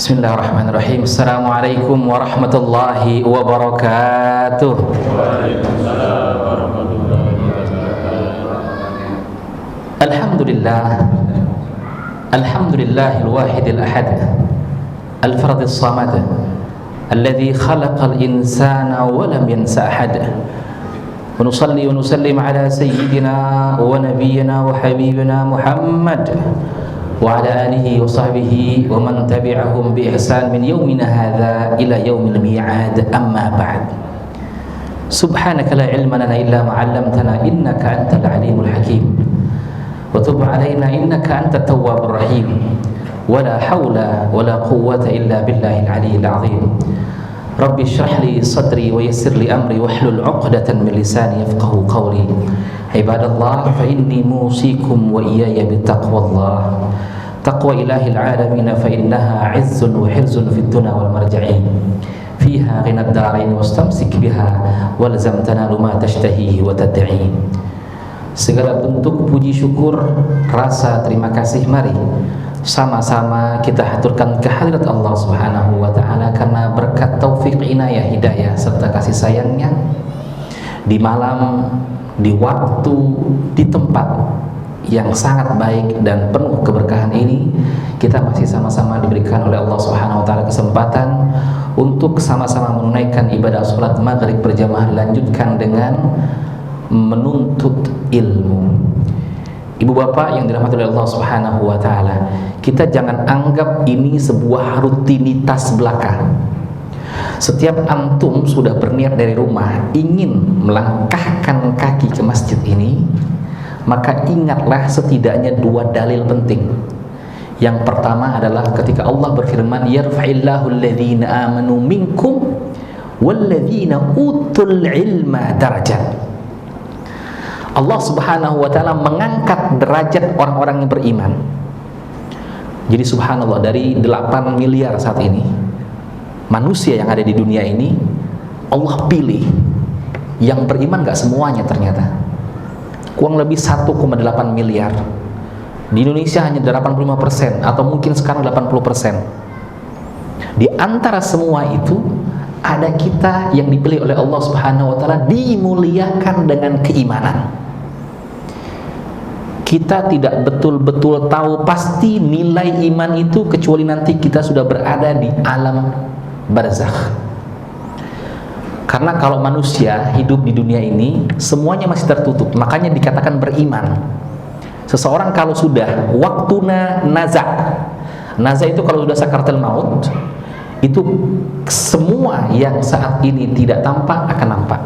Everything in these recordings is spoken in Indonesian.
Bismillahirrahmanirrahim. Assalamualaikum warahmatullahi wabarakatuh. Waalaikumsalam warahmatullahi wabarakatuh. Alhamdulillahil wahidil ahad, al-fardis samad, alladzi khalaqal insana wa lam yansa ahad. Wa nusalli wa nusallim ala sayyidina wa nabiyyina wa habibina Muhammad wa ala alihi wa sahbihi wa man tabi'ahum bi ihsan min yaumina hadza ila yaumil mi'ad, amma ba'd. Subhanaka la ilma lana illa ma 'allamtana innaka antal alimul hakim wa tub 'alaina innaka antat tawwabur rahim. Wa la haula wa la quwwata illa billahil aliyyil 'azim. Rabbi shrah li sadri wa yassir li amri wahlul 'uqdatan min lisani yafqahu qawli. Ibadallah, fa inni musikum wa iyaya bittaqwallah. Taqwa ilahil alamin, fa innaha 'izzun wa hirzun fid dunya wal marja'i. Fiha ghinad darain wastamsik biha walzam tanalu ma tashtahihi wa tad'i. Segala bentuk puji syukur, rasa terima kasih, mari sama-sama kita haturkan kehadirat Allah Subhanahu wa taala, karena berkat taufik, inayah, hidayah serta kasih sayangnya di malam, di waktu, di tempat yang sangat baik dan penuh keberkahan ini, kita masih sama-sama diberikan oleh Allah Subhanahu wa taala kesempatan untuk sama-sama menunaikan ibadah salat maghrib berjamaah, dilanjutkan dengan menuntut ilmu. Ibu bapak yang dirahmati oleh Allah Subhanahu wa taala, kita jangan anggap ini sebuah rutinitas belaka. Setiap antum sudah berniat dari rumah ingin melangkahkan kaki ke masjid ini, maka ingatlah setidaknya dua dalil penting. Yang pertama adalah ketika Allah berfirman, yarfa'illahu alladhina amanu minkum walladhina utul ilma darajat. Allah Subhanahu wa taala mengangkat derajat orang-orang yang beriman. Jadi subhanallah, dari 8 miliar saat ini manusia yang ada di dunia ini, Allah pilih yang beriman gak semuanya ternyata. Kurang lebih 1,8 miliar. Di Indonesia hanya 85% atau mungkin sekarang 80%. Di antara semua itu ada kita yang dipilih oleh Allah Subhanahu wa taala, dimuliakan dengan keimanan. Kita tidak betul-betul tahu pasti nilai iman itu kecuali nanti kita sudah berada di alam barzakh. Karena kalau manusia hidup di dunia ini semuanya masih tertutup, makanya dikatakan beriman. Seseorang kalau sudah waktuna naza itu kalau sudah sakaratul maut, itu semua yang saat ini tidak tampak akan nampak.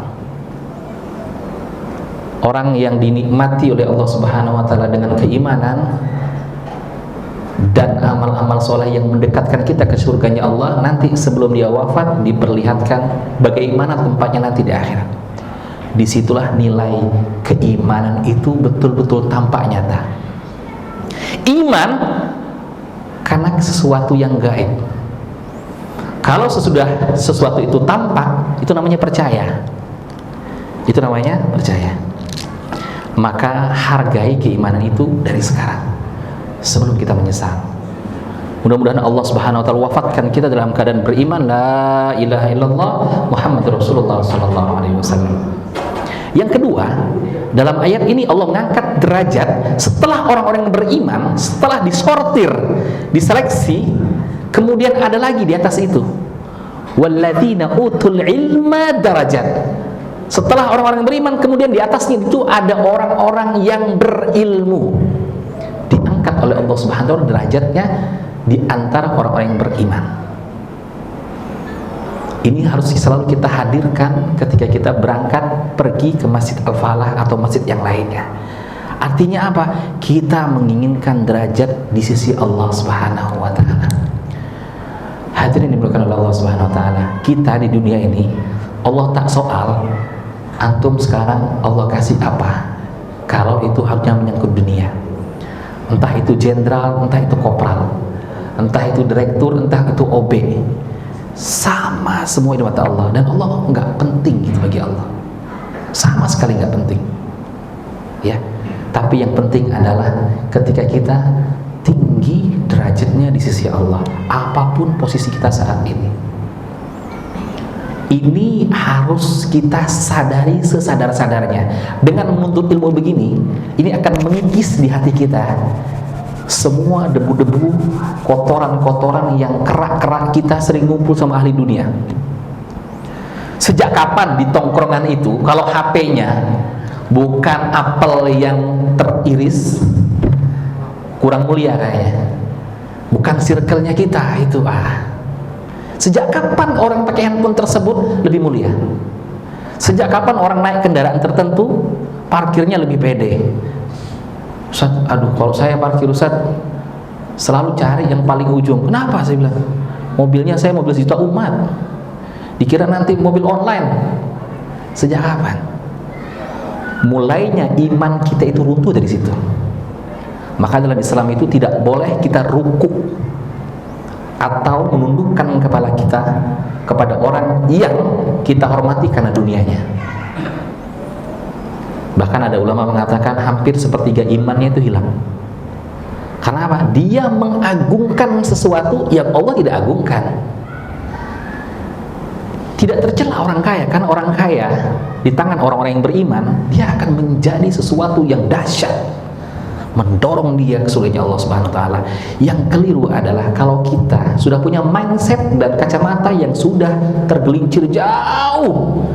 Orang yang dinikmati oleh Allah Subhanahu wa taala dengan keimanan dan amal-amal soleh yang mendekatkan kita ke surganya Allah, nanti sebelum dia wafat diperlihatkan bagaimana tempatnya nanti di akhirat. Disitulah nilai keimanan itu betul-betul tampak nyata. Iman karena sesuatu yang gaib. Kalau sesudah sesuatu itu tampak, itu namanya percaya. Itu namanya percaya. Maka hargai keimanan itu dari sekarang, sebelum kita menyesal. Mudah-mudahan Allah Subhanahu wa taala wafatkan kita dalam keadaan beriman, la ilaha illallah Muhammadur Rasulullah sallallahu alaihi wasallam. Yang kedua, dalam ayat ini Allah mengangkat derajat setelah orang-orang yang beriman, setelah disortir, diseleksi, kemudian ada lagi di atas itu, walladzina utul ilma darajat. Setelah orang-orang yang beriman, kemudian di atasnya itu ada orang-orang yang berilmu, diangkat oleh Allah Subhanahu wa taala derajatnya di antara orang-orang yang beriman. Ini harus selalu kita hadirkan ketika kita berangkat pergi ke Masjid Al-Falah atau masjid yang lainnya. Artinya apa? Kita menginginkan derajat di sisi Allah Subhanahu wa taala. Hadirin dimuliakan oleh Allah Subhanahu wa taala, kita di dunia ini Allah tak soal antum sekarang Allah kasih apa, kalau itu harusnya menyangkut dunia. Entah itu jenderal, entah itu kopral, entah itu direktur, entah itu OB, sama semua di mata Allah. Dan Allah nggak penting gitu bagi Allah, sama sekali nggak penting. Ya, tapi yang penting adalah ketika kita tinggi derajat derajatnya di sisi Allah, apapun posisi kita saat ini. Ini harus kita sadari sesadar-sadarnya. Dengan menuntut ilmu begini, ini akan mengikis di hati kita semua debu-debu, kotoran-kotoran yang kerak-kerak kita sering ngumpul sama ahli dunia. Sejak kapan di tongkrongan itu, kalau HP-nya bukan apel yang teriris, kurang mulia kayaknya. Bukan circle-nya kita itu. Sejak kapan orang pakai handphone tersebut lebih mulia? Sejak kapan orang naik kendaraan tertentu parkirnya lebih pede? Ustaz, kalau saya parkir Ustaz selalu cari yang paling ujung. Kenapa? Saya bilang, mobilnya saya mobil sejuta umat, dikira nanti mobil online. Sejak kapan? Mulainya iman kita itu runtuh dari situ. Maka dalam Islam itu tidak boleh kita rukuk atau menundukkan kepala kita kepada orang yang kita hormati karena dunianya. Bahkan ada ulama mengatakan hampir sepertiga imannya itu hilang. Karena apa? Dia mengagungkan sesuatu yang Allah tidak agungkan. Tidak tercela orang kaya, karena orang kaya di tangan orang-orang yang beriman, dia akan menjadi sesuatu yang dahsyat, mendorong dia ke surganya Allah Subhanahu wa taala. Yang keliru adalah kalau kita sudah punya mindset dan kacamata yang sudah tergelincir jauh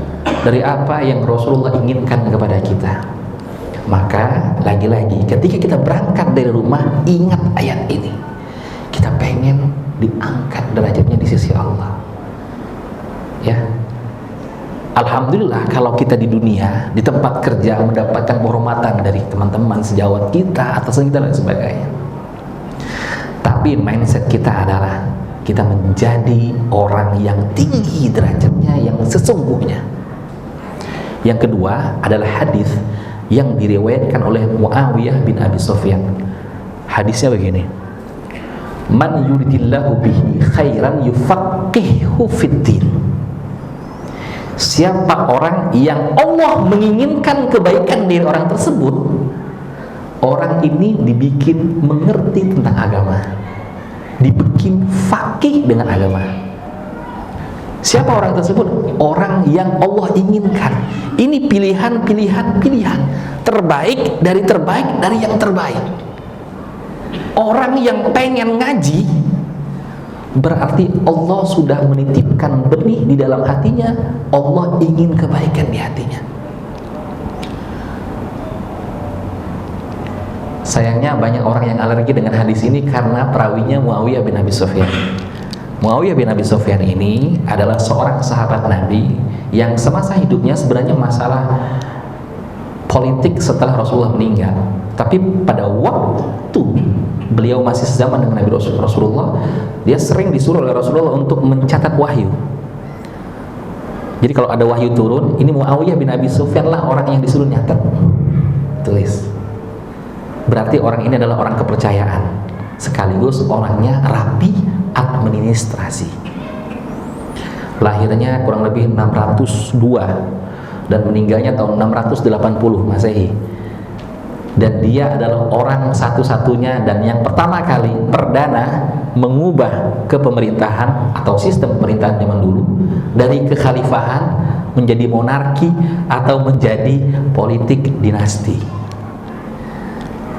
dari apa yang Rasulullah inginkan kepada kita. Maka lagi-lagi ketika kita berangkat dari rumah, ingat ayat ini. Kita pengen diangkat derajatnya di sisi Allah. Ya. Alhamdulillah kalau kita di dunia, di tempat kerja mendapatkan penghormatan dari teman-teman sejawat kita, atasan kita dan sebagainya. Tapi mindset kita adalah kita menjadi orang yang tinggi derajatnya yang sesungguhnya. Yang kedua adalah hadis yang diriwayatkan oleh Muawiyah bin Abi Sufyan. Hadisnya begini: Man yuridillahu bihi khairan yufaqihu fiddin. Siapa orang yang Allah menginginkan kebaikan dari orang tersebut, orang ini dibikin mengerti tentang agama, dibikin faqih dengan agama. Siapa orang tersebut? Orang yang Allah inginkan. Ini pilihan terbaik dari yang terbaik. Orang yang pengen ngaji, berarti Allah sudah menitipkan benih di dalam hatinya. Allah ingin kebaikan di hatinya. Sayangnya banyak orang yang alergi dengan hadis ini karena perawinya Muawiyah bin Abi Sufyan. Muawiyah bin Abi Sufyan ini adalah seorang sahabat Nabi yang semasa hidupnya sebenarnya masalah politik setelah Rasulullah meninggal. Tapi pada waktu beliau masih sezaman dengan Nabi Rasulullah, dia sering disuruh oleh Rasulullah untuk mencatat wahyu. Jadi kalau ada wahyu turun, ini Muawiyah bin Abi Sufyan lah orang yang disuruh nyatet, tulis. Berarti orang ini adalah orang kepercayaan, sekaligus orangnya rapi administrasi. Lahirnya kurang lebih 602 dan meninggalnya tahun 680 Masehi. Dan dia adalah orang satu-satunya dan yang pertama kali perdana mengubah kepemerintahan atau sistem pemerintahan zaman dulu dari kekhalifahan menjadi monarki atau menjadi politik dinasti.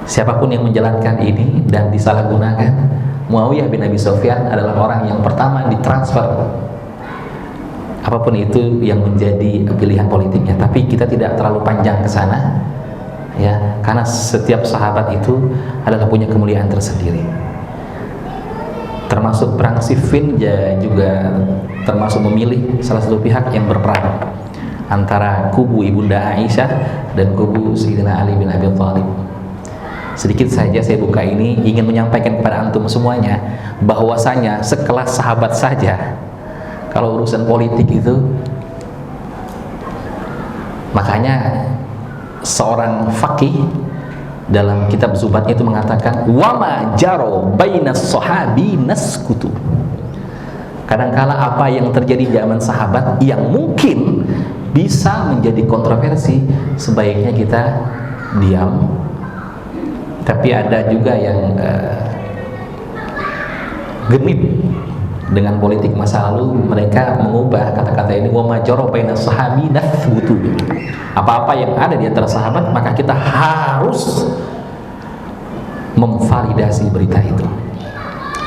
Siapapun yang menjalankan ini dan disalahgunakan, Muawiyah bin Abi Sufyan adalah orang yang pertama ditransfer apapun itu yang menjadi pilihan politiknya. Tapi kita tidak terlalu panjang ke sana, ya, karena setiap sahabat itu adalah punya kemuliaan tersendiri. Termasuk perang Siffin juga termasuk memilih salah satu pihak yang berperang antara kubu Ibunda Aisyah dan kubu Sayyidina Ali bin Abi Thalib. Sedikit saja saya buka ini ingin menyampaikan kepada antum semuanya bahwasanya sekelas sahabat saja kalau urusan politik itu, makanya seorang faqih dalam kitab Zubatnya itu mengatakan wama jaro bainas sahabi naskutu. Kadangkala apa yang terjadi di zaman sahabat yang mungkin bisa menjadi kontroversi, sebaiknya kita diam. Tapi ada juga yang genit dengan politik masa lalu, mereka mengubah kata-kata ini, wa ma jara baina sahabi nathbutu. Apa-apa yang ada di antara sahabat maka kita harus memvalidasi berita itu.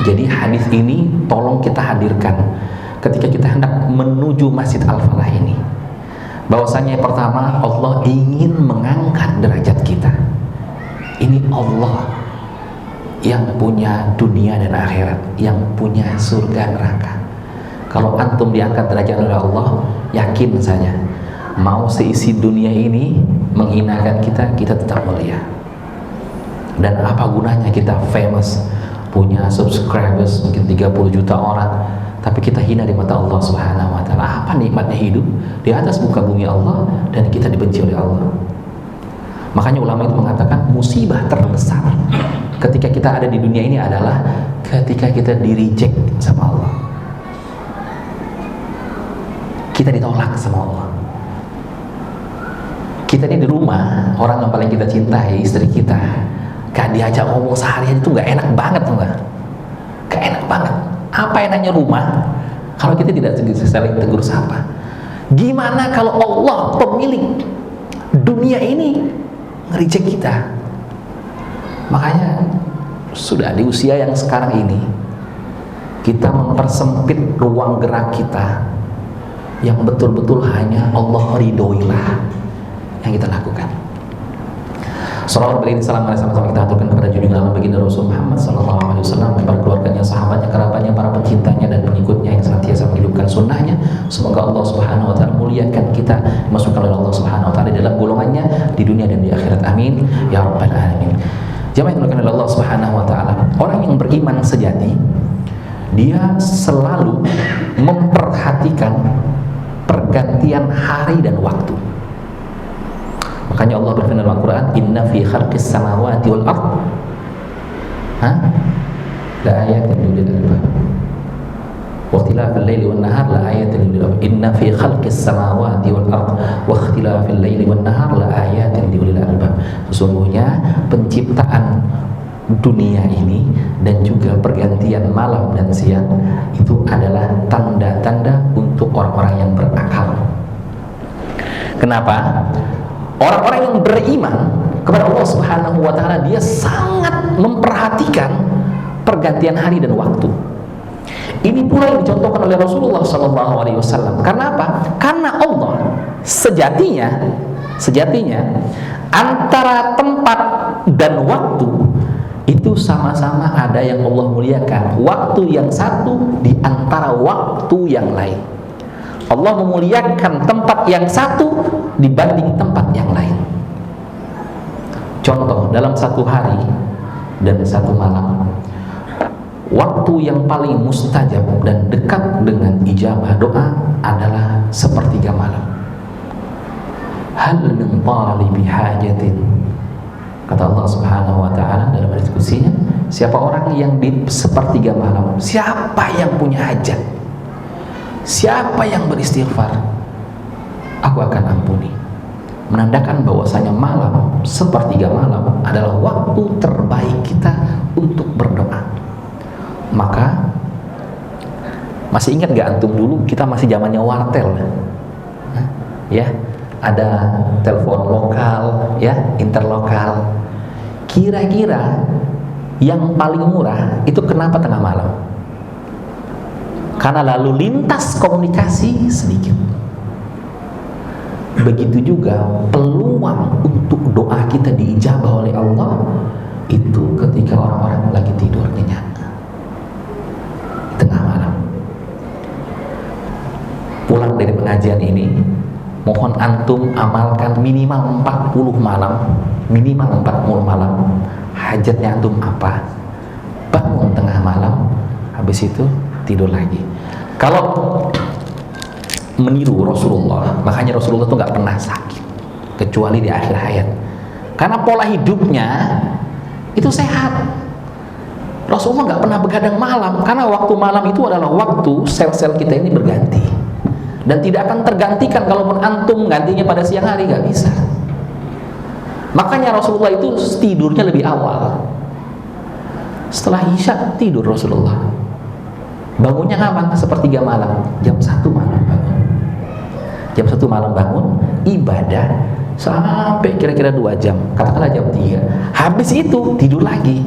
Jadi hadis ini tolong kita hadirkan ketika kita hendak menuju Masjid Al-Falah ini. Bahwasanya yang pertama, Allah ingin mengangkat derajat kita. Ini Allah yang punya dunia dan akhirat, yang punya surga neraka. Kalau antum diangkat derajat oleh Allah, yakin saja, mau seisi dunia ini menghinakan kita, kita tetap mulia. Dan apa gunanya kita famous, punya subscribers mungkin 30 juta orang, tapi kita hina di mata Allah Subhanahu wa Ta'ala. Apa nikmatnya hidup di atas muka bumi Allah dan kita dibenci oleh Allah? Makanya ulama itu mengatakan musibah terbesar ketika kita ada di dunia ini adalah ketika kita di-reject sama Allah, kita ditolak sama Allah. Kita ini di rumah, orang yang paling kita cintai, istri kita, gak diajak ngomong seharian itu gak enak banget, enggak? Gak enak banget. Apa enaknya rumah kalau kita tidak saling tegur sapa? Gimana kalau Allah pemilik dunia ini nge-reject kita? Makanya sudah di usia yang sekarang ini kita mempersempit ruang gerak kita yang betul-betul hanya Allah ridhoilah yang kita lakukan. Salawat beriring salam sama-sama kita aturkan kepada junjungan alam baginda Rasul Muhammad sallallahu alaihi wasallam, para keluarganya, sahabatnya, kerabatnya, para pecintanya dan pengikutnya yang senantiasa menghidupkan sunnahnya. Semoga Allah Subhanahu wa Ta'ala muliakan kita, dimasukkan oleh Allah Subhanahu wa Ta'ala dalam golongannya di dunia dan di akhirat. Amin ya rabbal alamin. Jamaah yang dimuliakan oleh Allah Subhanahu wa Ta'ala, orang yang beriman sejati dia selalu memperhatikan pergantian hari dan waktu. Makanya Allah berfirman dalam Al-Quran, inna fi khalqis samawati wal ard la ayatin liulil albab wa ikhtilafil laili wan nahar la ayatin liulil albab. Inna fi khalqis samawati wal ard wa ikhtilafil laili wan nahar la ayatin liulil albab. Sesungguhnya penciptaan dunia ini dan juga pergantian malam dan siang itu adalah tanda-tanda untuk orang-orang yang berakal. Kenapa? Orang-orang yang beriman kepada Allah Subhanahu wa Ta'ala, dia sangat memperhatikan pergantian hari dan waktu. Ini pula yang dicontohkan oleh Rasulullah SAW. Karena apa? Karena Allah sejatinya antara tempat dan waktu itu sama-sama ada yang Allah muliakan. Waktu yang satu di antara waktu yang lain. Allah memuliakan tempat yang satu dibanding tempat yang lain. Contoh, dalam satu hari dan satu malam, waktu yang paling mustajab dan dekat dengan ijabah doa adalah sepertiga malam. Hal min talibi hajatin, kata Allah Subhanahu wa Ta'ala dalam diskusinya, siapa orang yang di sepertiga malam, siapa yang punya hajat, siapa yang beristighfar, aku akan ampuni. Menandakan bahwasanya malam, sepertiga malam adalah waktu terbaik kita untuk berdoa. Maka masih ingat gak antum dulu kita masih zamannya wartel, ya, ada telepon lokal, ya, interlokal. Kira-kira yang paling murah itu kenapa tengah malam? Karena lalu lintas komunikasi sedikit. Begitu juga peluang untuk doa kita diijabah oleh Allah itu ketika orang-orang lagi tidur nyenyak tengah malam. Pulang dari pengajian ini, mohon antum amalkan minimal 40 malam. Hajatnya antum apa? Bangun tengah malam, habis itu tidur lagi. Kalau meniru Rasulullah, makanya Rasulullah itu nggak pernah sakit kecuali di akhir hayat, karena pola hidupnya itu sehat. Rasulullah nggak pernah begadang malam, karena waktu malam itu adalah waktu sel-sel kita ini berganti dan tidak akan tergantikan kalaupun antum gantinya pada siang hari, nggak bisa. Makanya Rasulullah itu tidurnya lebih awal. Setelah Isya tidur Rasulullah. Bangunnya kapan? Sepertiga malam, jam 1 malam bangun. Jam 1 malam bangun, ibadah sampai kira-kira 2 jam, katakanlah jam 3. Habis itu tidur lagi.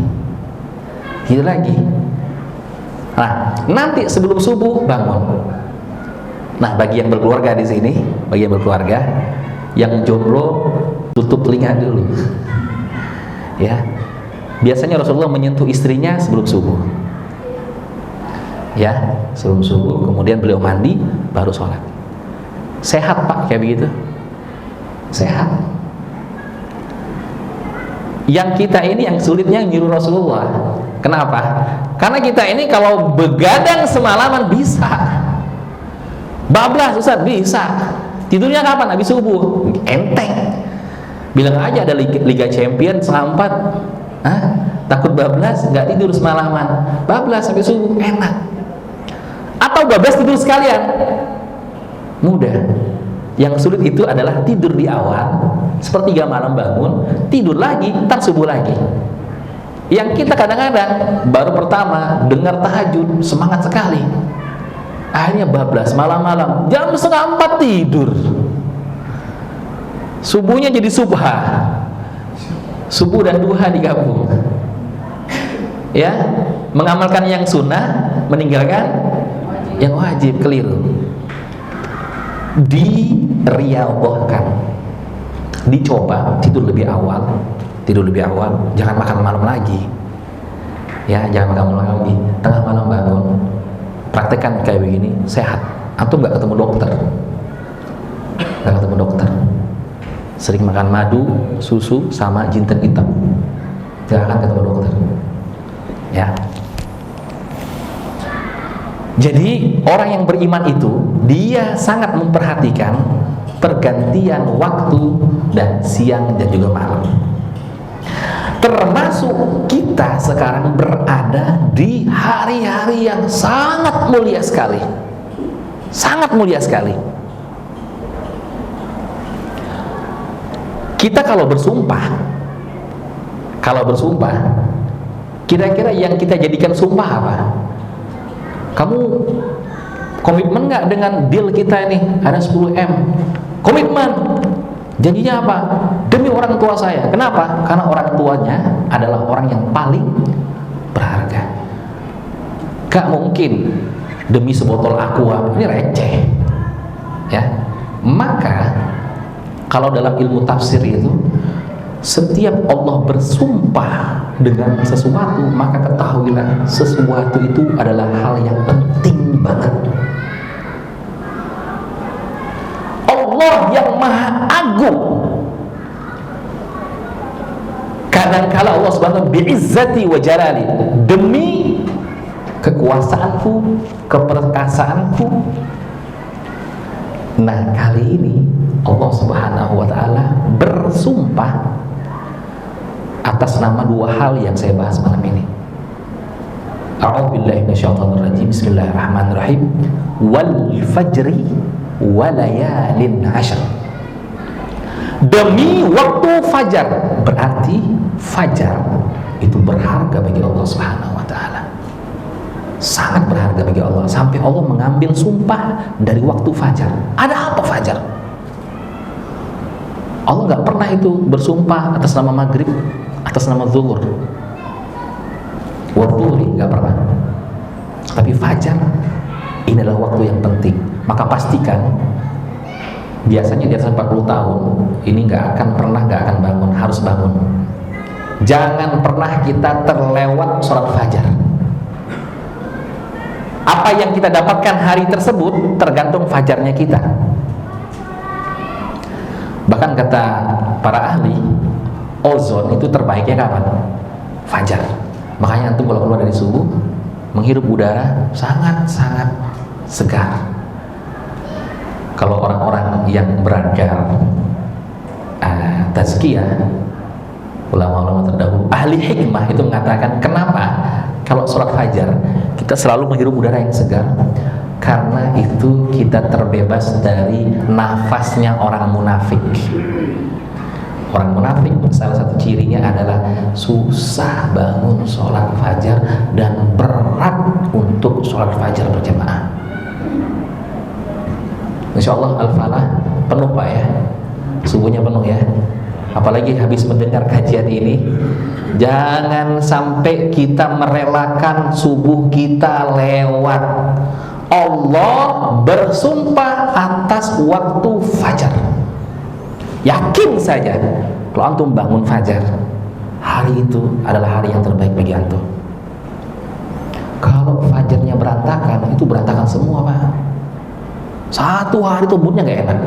Tidur lagi. Nah, nanti sebelum subuh bangun. Nah, bagi yang berkeluarga di sini, bagi yang berkeluarga, yang jomblo tutup telinga dulu. Ya. Biasanya Rasulullah menyentuh istrinya sebelum subuh. Ya, sebelum subuh, kemudian beliau mandi, baru sholat. Sehat Pak kayak begitu? Sehat. Yang kita ini yang sulitnya nyuruh Rasulullah. Kenapa? Karena kita ini kalau begadang semalaman bisa. Bablas Ustaz, bisa. Tidurnya kapan? Habis subuh. Enteng. Bilang aja ada Liga Champion setengah 4. Hah? Takut bablas, nggak tidur semalaman. Bablas habis subuh, enak. Atau bablas tidur sekalian, mudah. Yang sulit itu adalah tidur di awal, sepertiga malam bangun, tidur lagi, ntar subuh lagi. Yang kita kadang-kadang baru pertama dengar tahajud, semangat sekali, akhirnya bablas malam-malam, jam 3:30 tidur, subuhnya jadi subha, subuh dan duha digabung. Ya, mengamalkan yang sunnah, meninggalkan yang wajib, keliru. Diriyadhahkan, dicoba tidur lebih awal, jangan makan malam lagi. Ya, jangan makan malam lagi. Tengah malam bangun, praktekkan kayak begini, sehat. Antum nggak ketemu dokter, sering makan madu, susu, sama jinten hitam, nggak akan ketemu dokter. Ya. Jadi orang yang beriman itu dia sangat memperhatikan pergantian waktu dan siang dan juga malam. Termasuk kita sekarang berada di hari-hari yang sangat mulia sekali. Sangat mulia sekali. Kita kalau bersumpah, kira-kira yang kita jadikan sumpah apa? Kamu komitmen nggak dengan deal kita ini? Ada 10M. Komitmen. Janjinya apa? Demi orang tua saya. Kenapa? Karena orang tuanya adalah orang yang paling berharga. Gak mungkin demi sebotol aqua, ini receh. Ya. Maka kalau dalam ilmu tafsir itu, setiap Allah bersumpah dengan sesuatu, maka ketahuilah sesuatu itu adalah hal yang penting banget. Allah yang maha agung, kadangkala Allah subhanahu bi'izzati wa jalali, demi kekuasaanku, keperkasaanku. Nah, kali ini Allah subhanahu wa ta'ala bersumpah atas nama 2 hal yang saya bahas malam ini. A'udzubillahi minasyaitonirrajim. Bismillahirrahmanirrahim. Wal fajri wa layalin 'ashr. Demi waktu fajar, berarti fajar itu berharga bagi Allah Subhanahu wa taala. Sangat berharga bagi Allah, sampai Allah mengambil sumpah dari waktu fajar. Ada apa fajar? Allah nggak pernah itu bersumpah atas nama maghrib, atas nama zuhur, wadzuhri, nggak pernah. Tapi fajar ini adalah waktu yang penting. Maka pastikan, biasanya di atas 40 tahun ini nggak akan bangun, harus bangun. Jangan pernah kita terlewat sholat fajar. Apa yang kita dapatkan hari tersebut tergantung fajarnya kita. Bahkan kata para ahli, ozon itu terbaiknya kapan? Fajar. Makanya antum kalau keluar dari subuh menghirup udara sangat-sangat segar. Kalau orang-orang yang berajar tazkiyah, ulama-ulama terdahulu, ahli hikmah itu mengatakan, kenapa kalau sholat fajar kita selalu menghirup udara yang segar? Karena itu kita terbebas dari nafasnya orang munafik. Orang munafik salah satu cirinya adalah susah bangun sholat fajar dan berat untuk untuk sholat fajar berjamaah. Insya Allah Al-Falah penuh Pak ya, subuhnya penuh ya. Apalagi habis mendengar kajian ini, jangan sampai kita merelakan subuh kita lewat. Allah bersumpah atas waktu fajar. Yakin saja kalau antum bangun fajar, hari itu adalah hari yang terbaik bagi antum. Kalau fajarnya berantakan, itu berantakan semua Pak. Satu hari itu moodnya gak enak.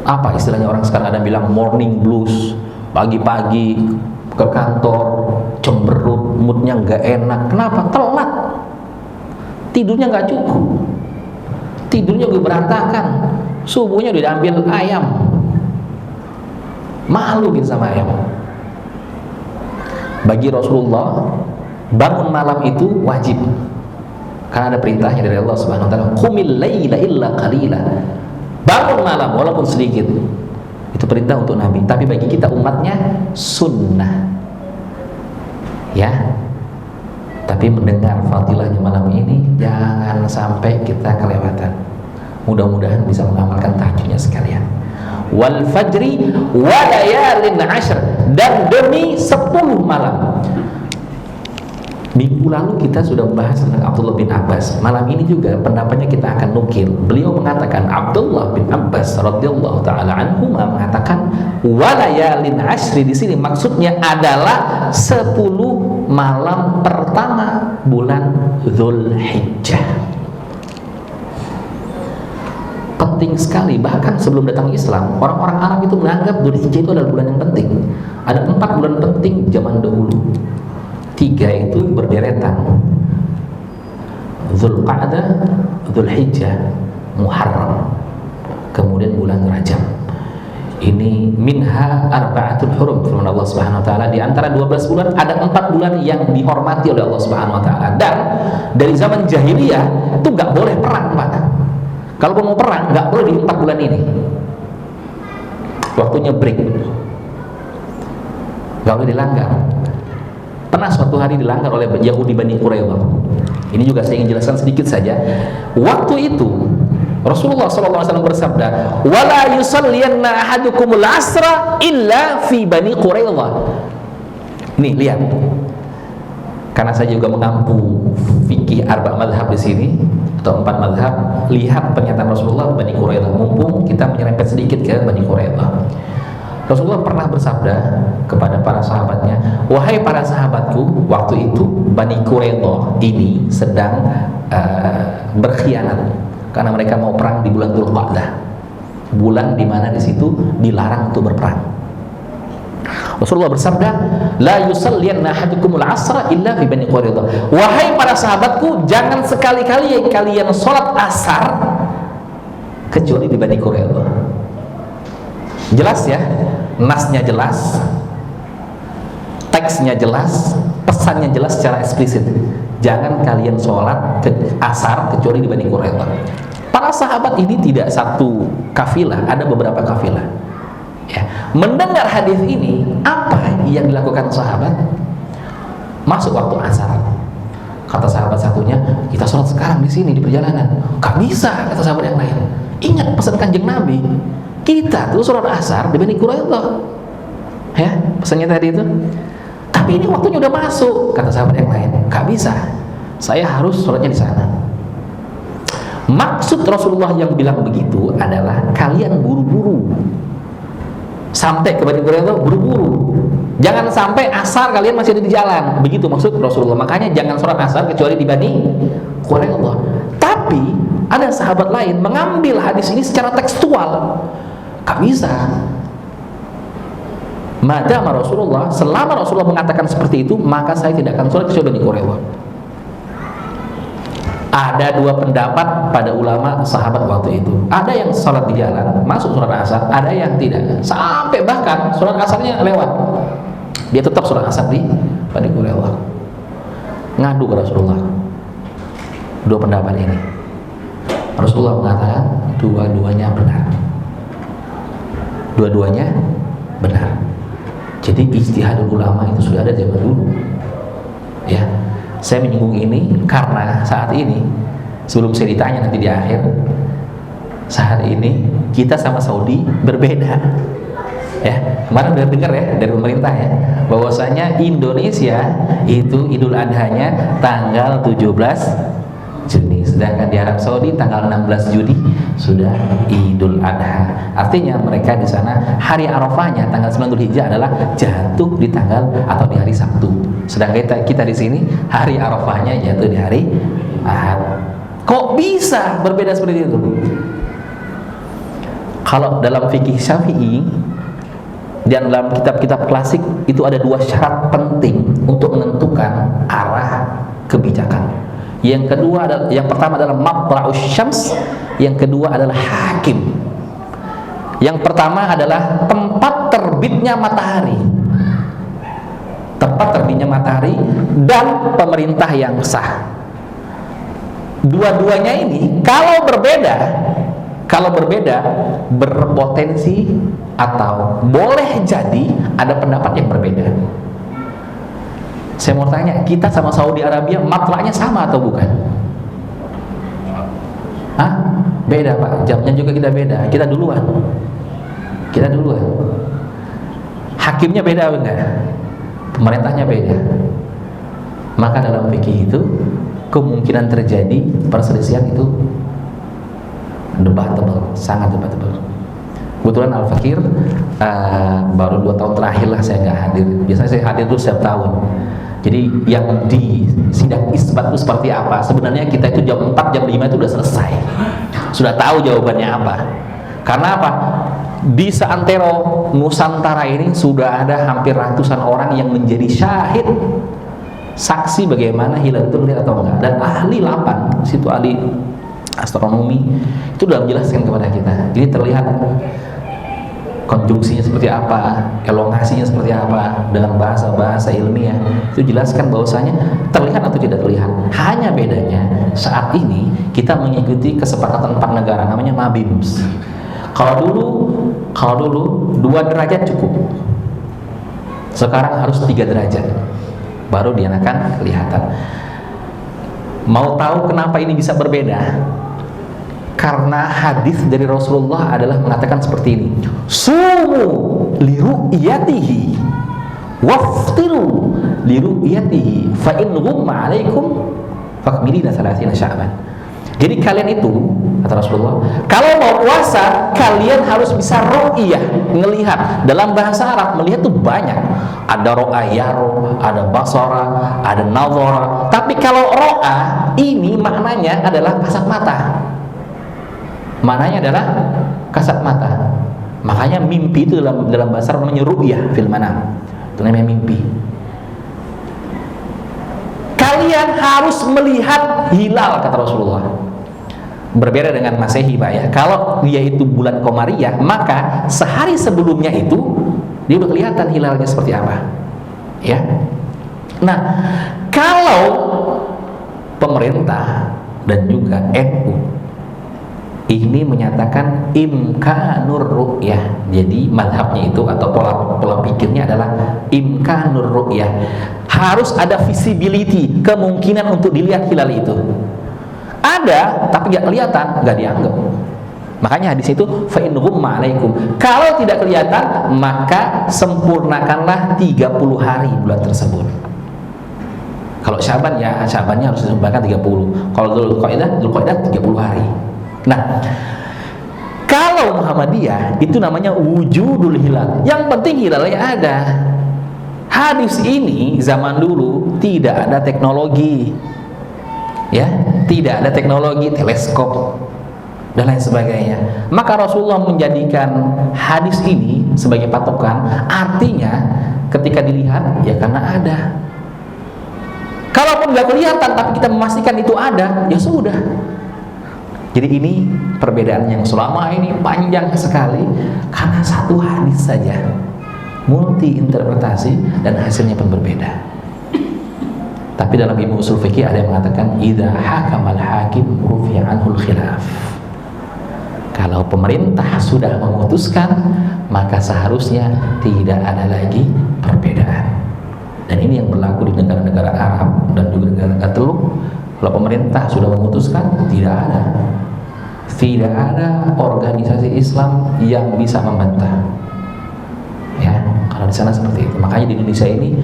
Apa istilahnya orang sekarang ada bilang morning blues, pagi-pagi ke kantor cemberut, moodnya gak enak. Kenapa? Telat, tidurnya gak cukup, tidurnya juga berantakan, subuhnya udah diambil ayam, malu gitu sama ayam. Bagi Rasulullah, bangun malam itu wajib, karena ada perintahnya dari Allah Subhanahu wa taala, qumil laila illa qalila. Bangun malam walaupun sedikit. Itu perintah untuk Nabi, tapi bagi kita umatnya sunnah. Ya. Tapi mendengar fadilahnya malam ini jangan sampai kita kelewatan. Mudah-mudahan bisa mengamalkan tahajudnya sekalian. Wal fajri wa layalin 'ashr, dan demi 10 malam. Minggu lalu kita sudah membahas tentang Abdullah bin Abbas. Malam ini juga pendapatnya kita akan nukil. Beliau mengatakan, Abdullah bin Abbas radhiyallahu taala anhu mengatakan walayalin ashri, di sini maksudnya adalah 10 malam pertama bulan Dzulhijjah. Penting sekali, bahkan sebelum datang Islam, orang-orang Arab itu menganggap Dzulhijjah itu adalah bulan yang penting. Ada 4 bulan penting zaman dahulu. 3 itu berderetan: Dzulqa'dah, Dzulhijjah, Muharram, kemudian bulan Rajab. Ini minha arba'atul hurum, firman Allah Subhanahu wa taala. Di antara 12 bulan ada 4 bulan yang dihormati oleh Allah Subhanahu wa taala. Dan dari zaman jahiliyah itu enggak boleh perang, Pak. Kalau mau perang enggak boleh di 4 bulan ini. Waktunya break. Enggak boleh dilanggar. Pernah suatu hari dilanggar oleh Yahudi Bani Quraidah. Ini juga saya ingin jelaskan sedikit saja. Waktu itu Rasulullah SAW bersabda, "Wala yusalliyanna ahadukumul asra illa fi Bani Quraidah." Nih lihat, karena saya juga mengampu fikih arba madhab di sini atau 4 madhab, lihat pernyataan Rasulullah Bani Quraidah. Mumpung kita menyerempet sedikit ke Bani Quraidah. Rasulullah pernah bersabda kepada para sahabatnya, wahai para sahabatku, waktu itu Bani Quraidah ini sedang berkhianat karena mereka mau perang di bulan Dzulqa'dah, bulan di mana di situ dilarang untuk berperang. Rasulullah bersabda, la yusalliyanna ahadukumul asra illa fi Bani Quraidah. Wahai para sahabatku, jangan sekali-kali kalian sholat asar kecuali di Bani Quraidah. Jelas ya, nasnya jelas, teksnya jelas, pesannya jelas secara eksplisit. Jangan kalian sholat asar kecuali di Bani Quraidah. Para sahabat ini tidak satu kafilah, ada beberapa kafilah. Ya. Mendengar hadis ini, apa yang dilakukan sahabat? Masuk waktu asar. Kata sahabat satunya, kita sholat sekarang di sini di perjalanan. Gak bisa, kata sahabat yang lain. Ingat pesan Kanjeng Nabi. Kita tuh sholat asar di Bani Quraidah, ya pesannya tadi itu. Tapi ini waktunya udah masuk, kata sahabat yang lain. Gak bisa, saya harus sholatnya di sana. Maksud Rasulullah yang bilang begitu adalah kalian buru-buru sampai ke Bani Quraidah, buru-buru. Jangan sampai asar kalian masih ada di jalan. Begitu maksud Rasulullah. Makanya jangan sholat asar kecuali di Bani Quraidah. Tapi ada sahabat lain mengambil hadis ini secara tekstual. Gak bisa. Madama Rasulullah, selama Rasulullah mengatakan seperti itu, maka saya tidak akan sholat kecuali Bani Quraidah. Ada 2 pendapat pada ulama sahabat waktu itu. Ada yang sholat di jalan, masuk sholat asar, ada yang tidak. Sampai bahkan sholat asarnya lewat, dia tetap sholat asar di Bani Quraidah. Ngadu ke Rasulullah 2 pendapat ini. Rasulullah mengatakan dua-duanya benar. Dua-duanya benar. Jadi ijtihadul ulama itu sudah ada zaman dulu. Ya. Saya menyinggung ini karena saat ini, sebelum saya ditanya nanti di akhir, saat ini kita sama Saudi berbeda. Ya, kemarin udah dengar ya dari pemerintah ya, bahwasanya Indonesia itu Idul Adhanya tanggal 17 Juni, sedangkan di Arab Saudi tanggal 16 Juni sudah Idul Adha. Artinya mereka di sana hari Arafahnya tanggal 9 Dzulhijjah adalah jatuh di tanggal atau di hari Sabtu. Sedangkan kita di sini hari Arafahnya jatuh di hari Ahad. Kok bisa berbeda seperti itu? Kalau dalam fikih Syafi'i dan dalam kitab-kitab klasik itu ada dua syarat penting untuk menentukan arah kebijakan. Yang kedua adalah, yang pertama adalah matla'us syams, yang kedua adalah hakim. Yang pertama adalah tempat terbitnya matahari. Tempat terbitnya matahari dan pemerintah yang sah. Dua-duanya ini kalau berbeda berpotensi atau boleh jadi ada pendapat yang berbeda. Saya mau tanya, kita sama Saudi Arabia matlaknya sama atau bukan? Hah? Beda Pak, jamnya juga kita beda. Kita duluan. Hakimnya beda enggak? Pemerintahnya beda. Maka dalam fikih itu kemungkinan terjadi perselisihan itu debatable, sangat debatable. Kebetulan Al-Fakir baru 2 tahun terakhir lah saya nggak hadir. Biasanya saya hadir tuh setiap tahun. Jadi yang di sidang isbat itu seperti apa? Sebenarnya kita itu jam 4, jam 5 itu udah selesai. Sudah tahu jawabannya apa. Karena apa? Di seantero Nusantara ini sudah ada hampir ratusan orang yang menjadi syahid, saksi bagaimana hilal itu terlihat atau enggak. Dan ahli 8, situ ahli astronomi itu sudah menjelaskan kepada kita. Ini terlihat konjungsinya seperti apa, elongasinya seperti apa, dengan bahasa-bahasa ilmiah itu jelaskan bahwasanya terlihat atau tidak terlihat. Hanya bedanya saat ini kita mengikuti kesepakatan 4 negara namanya MABIMS. Kalau dulu 2 derajat cukup. Sekarang harus 3 derajat baru dinyatakan kelihatan. Mau tahu kenapa ini bisa berbeda? Karena hadis dari Rasulullah adalah mengatakan seperti ini: sumu liru'yatihi waftiru liru'yatihi fa in ghumma 'alaikum fakmilina 30 sya'ban. Jadi kalian itu, kata Rasulullah, kalau mau puasa kalian harus bisa ru'yah, ngelihat. Dalam bahasa Arab melihat itu banyak. Ada ro'ayaro, ada basara, ada nazara. Tapi kalau ro'a ini maknanya adalah kasat mata. Maknanya adalah kasat mata. Makanya mimpi itu dalam bahasa Arab namanya ru'yah fil manam. Itu namanya mimpi. Kalian harus melihat hilal, kata Rasulullah. Berbeda dengan Masehi Pak ya. Kalau dia itu bulan Komariah, maka sehari sebelumnya itu dia udah kelihatan hilalnya seperti apa. Ya. Nah, kalau pemerintah dan juga NU ini menyatakan imkanur ru'yah. Jadi madhabnya itu atau pola pikirnya adalah imkanur ru'yah. Harus ada visibility, kemungkinan untuk dilihat hilal itu. Ada, tapi nggak kelihatan, nggak dianggap. Makanya hadis itu fa in ghumma 'alaikum. Kalau tidak kelihatan, maka sempurnakanlah 30 hari bulan tersebut. Kalau Syaban ya, Syabannya harus disempurnakan 30. Kalau Dzulqa'dah 30 hari. Nah, kalau Muhammadiyah itu namanya wujudul hilal. Yang penting hilalnya ada. Hadis ini zaman dulu tidak ada teknologi, ya, tidak ada teknologi teleskop dan lain sebagainya. Maka Rasulullah menjadikan hadis ini sebagai patokan. Artinya ketika dilihat ya karena ada. Kalaupun nggak kelihatan tapi kita memastikan itu ada, ya sudah. Jadi ini perbedaan yang selama ini panjang sekali karena satu hadis saja, multi interpretasi dan hasilnya pun berbeda. Tapi dalam ilmu usul fikih ada yang mengatakan idza hakamal hakim rufi'a anhul khilaf. Kalau pemerintah sudah memutuskan, maka seharusnya tidak ada lagi perbedaan. Dan ini yang berlaku di negara-negara Arab dan juga negara Teluk. Kalau pemerintah sudah memutuskan, tidak ada organisasi Islam yang bisa membantah. Ya, kalau di sana seperti itu. Makanya di Indonesia ini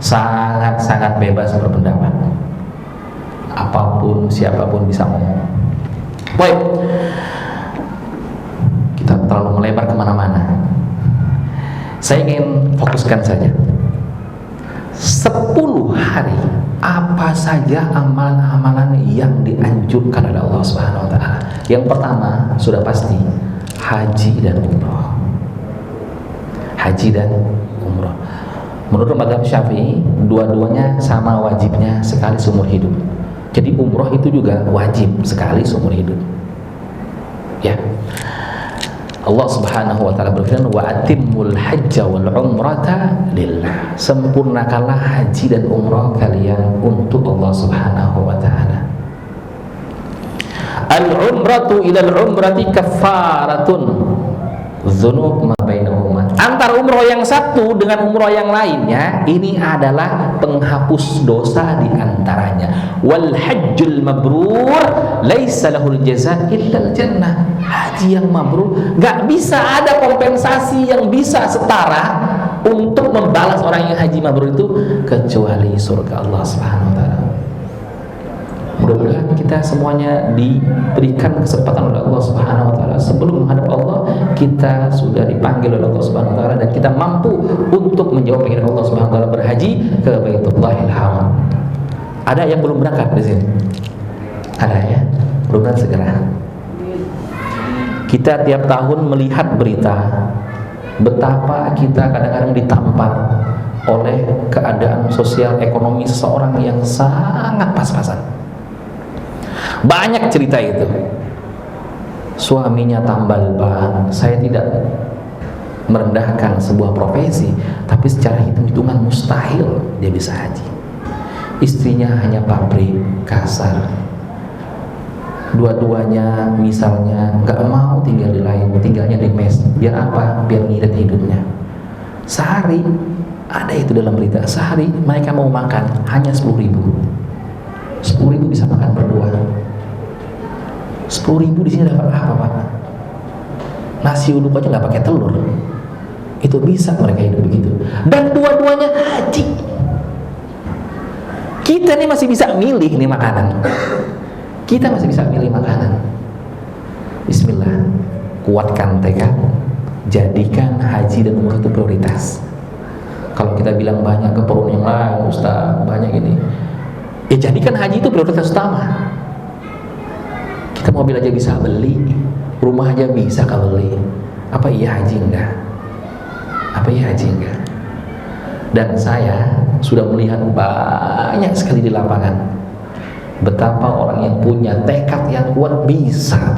sangat bebas berpendapat. Apapun, siapapun bisa ngomong. Baik, kita terlalu melebar kemana-mana. Saya ingin fokuskan saja. 10 hari apa saja amalan-amalan yang dianjurkan oleh Allah Subhanahu wa taala. Yang pertama sudah pasti haji dan umrah. Haji dan umrah. Menurut mazhab Syafi'i, dua-duanya sama wajibnya sekali seumur hidup. Jadi umrah itu juga wajib sekali seumur hidup. Ya. Allah Subhanahu wa taala berfirman, wa atimmul hajja wal umrata lillah. Sempurnakanlah haji dan umrah kalian untuk Allah Subhanahu wa taala. Al umratu ila al umrati kaffaratun dzunub ma bainahuma. Antara umrah yang satu dengan umrah yang lainnya, ini adalah penghapus dosa di antaranya. Wal hajjul mabrur laisa lahul jazaa illa al jannah. Haji yang mabrur gak bisa ada kompensasi yang bisa setara untuk membalas orang yang haji mabrur itu kecuali surga Allah Subhanahu wa taala. Mudah-mudahan kita semuanya diberikan kesempatan oleh Allah Subhanahu wa taala sebelum menghadap Allah, kita sudah dipanggil oleh Allah Subhanahu wa taala dan kita mampu untuk menjawab panggilan Allah Subhanahu wa taala berhaji ke Baitullahil Haram. Ada yang belum berangkat di sini? Ada ya? Mudah-mudahan segera. Kita tiap tahun melihat berita betapa kita kadang-kadang ditampar oleh keadaan sosial ekonomi seseorang yang sangat pas-pasan. Banyak cerita itu. Suaminya tambal ban. Saya tidak merendahkan sebuah profesi, tapi secara hitung-hitungan mustahil dia bisa haji. Istrinya hanya pabrik kasar. Dua-duanya misalnya nggak mau tinggal di lain, tinggalnya di mes. Biar apa? Biar ngirit hidupnya. Sehari, ada itu dalam berita, sehari mereka mau makan hanya 10.000. 10.000 bisa makan berdua. 10.000 di sini dapat apa, Pak? Nasi uduk aja nggak pakai telur. Itu bisa mereka hidup begitu. Dan dua-duanya haji. Kita nih masih bisa milih nih makanan. Kita masih bisa milih makanan. Bismillah, kuatkan tekad, jadikan haji dan umrah itu prioritas. Kalau kita bilang banyak keperluan yang lain, Ustaz, banyak ini, jadikan haji itu prioritas utama. Kita mobil aja bisa beli, rumah aja bisa kalau beli. Apa iya haji enggak? Apa iya haji enggak? Dan saya sudah melihat banyak sekali di lapangan betapa orang yang punya tekad yang kuat bisa.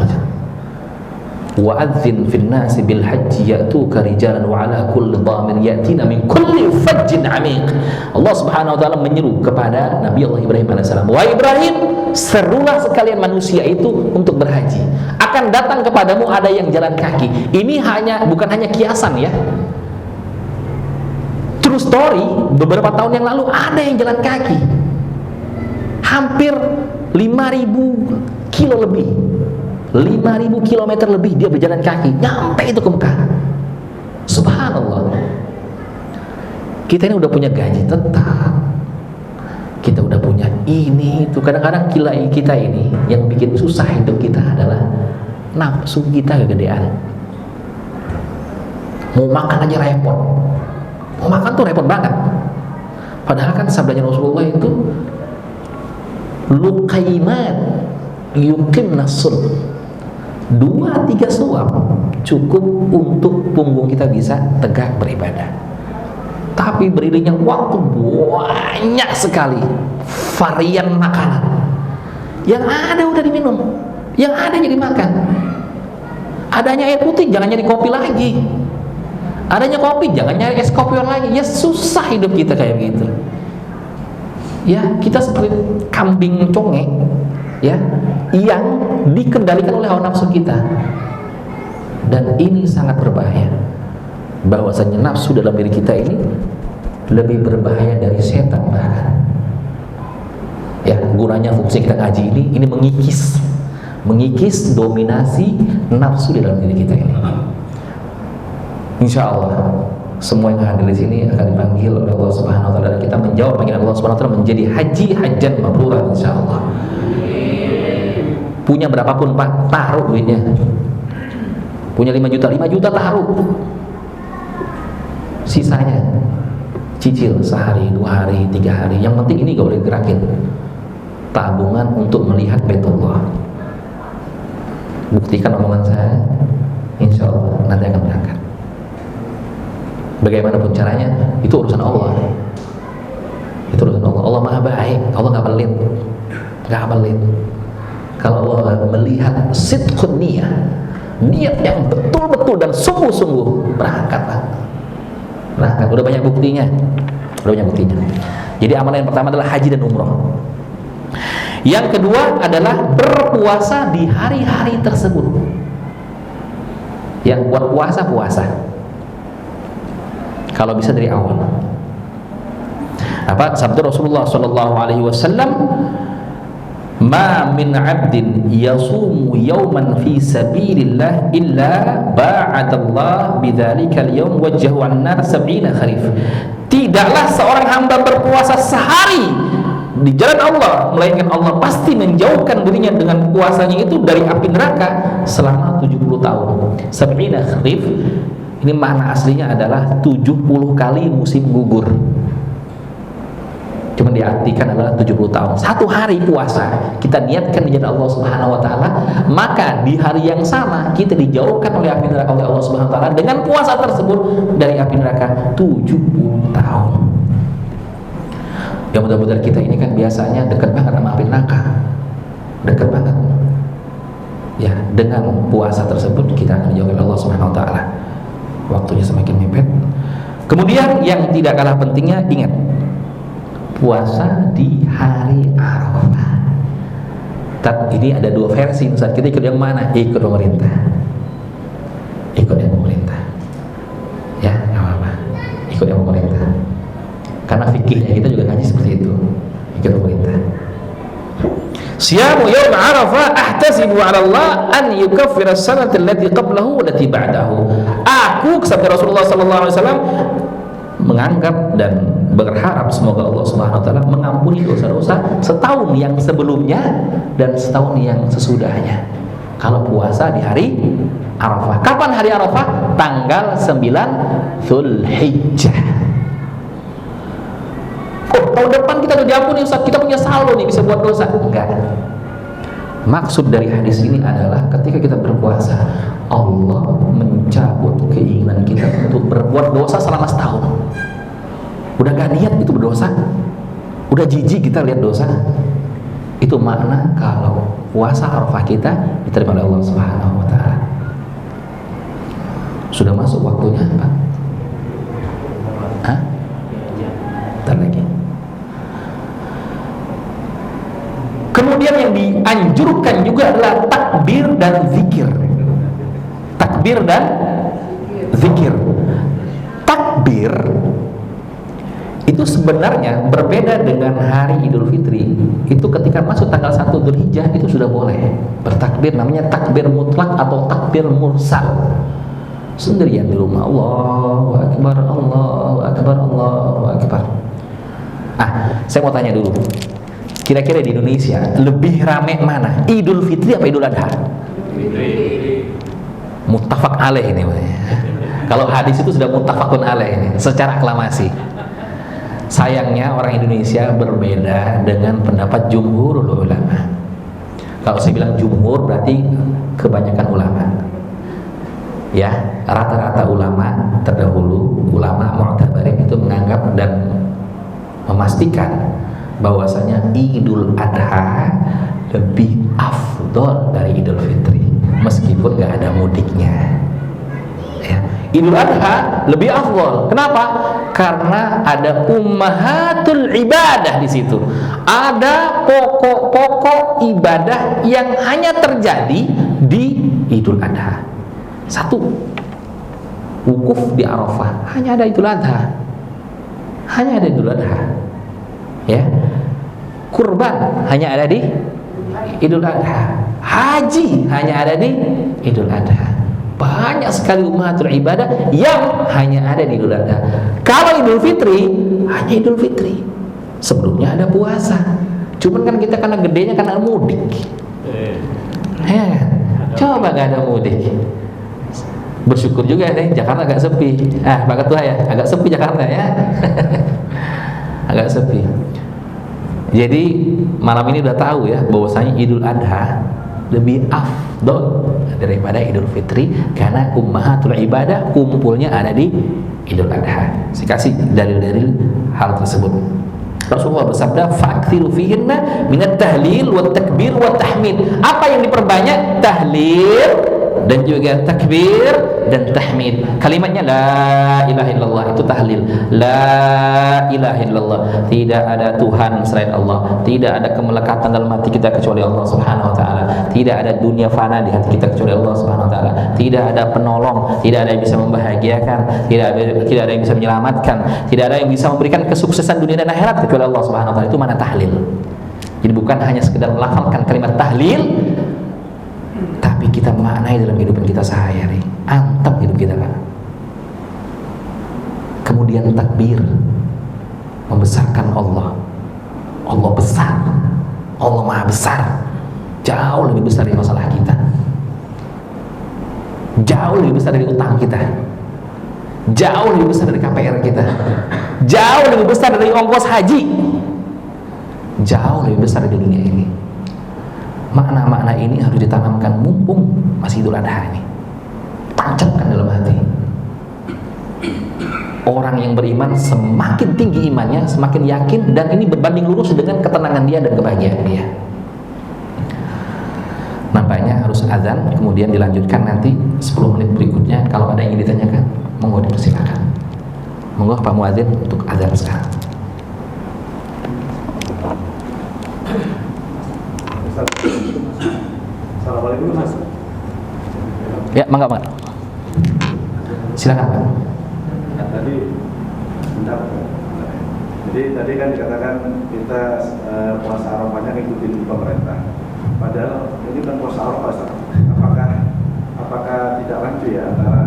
Wa'adzin fin nasi bil hajji ya'tuka rijalan wa ala kulli dhamir ya'tina min kulli fajjin 'amiq. Allah Subhanahu wa taala menyeru kepada Nabi Allah Ibrahim alaihissalam, "Wa Ibrahim, serulah sekalian manusia itu untuk berhaji. Akan datang kepadamu ada yang jalan kaki." Ini bukan hanya kiasan ya. True story, beberapa tahun yang lalu ada yang jalan kaki. Hampir 5.000 kilo lebih, 5.000 kilometer lebih dia berjalan kaki nyampe itu ke Mekah. Subhanallah. Kita ini udah punya gaji tetap, kita udah punya ini itu. Kadang-kadang kita ini yang bikin susah hidup kita adalah nafsu kita kegedean. Mau makan aja repot. Mau makan tuh repot banget. Padahal kan sabdanya Rasulullah itu luqaimat yuqimna sulb. 2-3 suap cukup untuk punggung kita bisa tegak beribadah. Tapi beriringnya waktu banyak sekali varian makanan. Yang ada udah diminum, yang ada jadi makan. Adanya air putih jangan nyari kopi lagi. Adanya kopi jangan nyari es kopior lagi. Ya susah hidup kita kayak begitu. Ya, kita seperti kambing conge ya, yang dikendalikan oleh hawa nafsu kita. Dan ini sangat berbahaya. Bahwasanya nafsu dalam diri kita ini lebih berbahaya dari setan bahkan. gunanya fungsi kita ngaji ini mengikis dominasi nafsu di dalam diri kita ini. Insya Allah semua yang hadir di sini akan dipanggil oleh Allah Subhanahu Wa Taala dan kita menjawab panggilan Allah Subhanahu Wa Taala menjadi hajjan mabrurah insya Allah. Punya berapapun Pak, taruh duitnya. Punya 5 juta taruh. Sisanya cicil sehari, 2 hari, 3 hari. Yang penting ini gak boleh gerakin. Tabungan untuk melihat Baitullah. Buktikan omongan saya, insya Allah nanti akan berangkat. Bagaimanapun caranya, itu urusan Allah. Itu urusan Allah. Allah Maha Baik. Allah gak pelit. Kalau Allah melihat sidqun niyah, niat yang betul-betul dan sungguh-sungguh, berangkatlah. Udah banyak buktinya. Jadi amalan yang pertama adalah haji dan umroh. Yang kedua adalah berpuasa di hari-hari tersebut. Yang buat puasa. Kalau bisa dari awal. Apa sabda Rasulullah sallallahu alaihi wasallam, "Ma min 'abdin yasumu yawman fi sabilillah illa ba'adallah bidzalika al-yawm wajhahu 'an-nar 70 kharif." Tidaklah seorang hamba berpuasa sehari di jalan Allah melainkan Allah pasti menjauhkan dirinya dengan puasanya itu dari api neraka selama 70 tahun. 70 kharif ini makna aslinya adalah 70 kali musim gugur. Cuma diartikan adalah 70 tahun. Satu hari puasa kita niatkan di jalan Allah Subhanahu Wa Taala, maka di hari yang sama kita dijauhkan oleh api neraka oleh Allah Subhanahu Wa Taala dengan puasa tersebut dari api neraka 70 tahun. Ya mudah-mudahan kita ini kan biasanya dekat banget sama api neraka, dekat banget. Ya dengan puasa tersebut kita akan dijauhkan oleh Allah Subhanahu Wa Taala. Waktunya semakin mepet. Kemudian yang tidak kalah pentingnya, ingat, puasa di hari Arafah. Ini ada 2 versi. Saat kita ikut yang mana? Ikut pemerintah. Ya, nggak apa-apa. Ikut yang pemerintah. Karena fikihnya kita juga ngaji seperti itu. Ikut pemerintah. Siyamu yawm Arafah ahtasibu 'ala Allah an yukaffira as-sanata allati qablahu wallati ba'dahu. Aku, sabda Rasulullah sallallahu alaihi wasallam, menganggap dan berharap semoga Allah Subhanahu Wa Taala mengampuni dosa-dosa setahun yang sebelumnya dan setahun yang sesudahnya. Kalau puasa di hari Arafah. Kapan hari Arafah? Tanggal 9 Zulhijjah. Tahun depan kita udah diampuni Ustaz, kita punya saldo nih, bisa buat dosa. Enggak. Maksud dari hadis ini adalah ketika kita berpuasa, Allah mencabut keinginan kita untuk berbuat dosa selama setahun. Udah gak niat itu berdosa, udah jijik kita lihat dosa. Itu makna kalau puasa Arafah kita diterima oleh Allah Subhanahu Wa Taala. Sudah masuk waktunya Pak? Bentar lagi. Kemudian yang dianjurkan juga adalah takbir dan zikir. Takbir itu sebenarnya berbeda dengan hari Idul Fitri. Itu ketika masuk tanggal 1 Dzulhijjah itu sudah boleh bertakbir, namanya takbir mutlak atau takbir mursal. Sendirian di rumah, Allahu Akbar, Allahu Akbar, Allahu Akbar. Saya mau tanya dulu. Kira-kira di Indonesia lebih rame mana? Idul Fitri apa Idul Adha? Muttafaq alaih ini. Kalau hadis itu sudah muttafaqun alaih ini secara aklamasi. Sayangnya orang Indonesia berbeda dengan pendapat jumhurul ulama. Kalau saya bilang jumhur berarti kebanyakan ulama. Ya, rata-rata ulama terdahulu, ulama mu'tabarin itu menganggap dan memastikan bahwasanya Idul Adha lebih afdol dari Idul Fitri meskipun gak ada mudiknya. Ya. Idul Adha lebih afdol. Kenapa? Karena ada ummahatul ibadah di situ. Ada pokok-pokok ibadah yang hanya terjadi di Idul Adha. 1. Wukuf di Arafah hanya ada Idul Adha. Ya. kurban hanya ada di Idul Adha. Haji hanya ada di Idul Adha. Banyak sekali umatul ibadah yang hanya ada di Idul Adha. Kalau Idul Fitri hanya Idul Fitri. Sebelumnya ada puasa. Cuman kan kita karena gedenya karena mudik. Ya, coba gak ada mudik. Bersyukur juga deh, Jakarta agak sepi. Pak Ketua ya, agak sepi Jakarta ya. Agak sepi. Jadi malam ini udah tahu ya bahwasanya Idul Adha lebih afdol daripada Idul Fitri karena ummahatul ibadah kumpulnya ada di Idul Adha. Saya kasih dalil-dalil hal tersebut. Rasulullah bersabda, "Fa'kthiru fihinna minat tahlil wa takbir wa tahmid." Apa yang diperbanyak? Tahlil dan juga takbir dan tahmid. Kalimatnya la ilaha illallah, itu tahlil. La ilaha illallah, tidak ada Tuhan selain Allah, tidak ada kemelekatan dalam hati kita kecuali Allah Subhanahu wa taala, tidak ada dunia fana di hati kita kecuali Allah Subhanahu wa taala, tidak ada penolong, tidak ada yang bisa membahagiakan, tidak ada yang bisa menyelamatkan, tidak ada yang bisa memberikan kesuksesan dunia dan akhirat kecuali Allah Subhanahu wa taala. Itu mana tahlil. Jadi bukan hanya sekedar melafalkan kalimat tahlil, tapi kita maknai dalam kehidupan kita sehari-hari. Antap hidup kita kan. Kemudian takbir, membesarkan Allah. Allah besar, Allah maha besar, jauh lebih besar dari masalah kita, jauh lebih besar dari utang kita, jauh lebih besar dari KPR kita, jauh lebih besar dari ongkos haji, jauh lebih besar di dunia ini. Makna-makna ini harus ditanamkan mumpung masih Idul Adha ini. Tancapkan dalam hati. Orang yang beriman semakin tinggi imannya, semakin yakin, dan ini berbanding lurus dengan ketenangan dia dan kebahagiaan dia. Nampaknya harus azan, kemudian dilanjutkan nanti 10 menit berikutnya. Kalau ada yang ingin ditanyakan, monggo dipersilakan. Monggo Pak Muadzin untuk azan sekarang. Assalamualaikum Mas. Ya, mangga. Silakan Pak. Jadi tadi kan dikatakan kita puasa Arafahnya ngikutin pemerintah. Padahal ini kan puasa Arafah. Apakah tidak lanjut ya antara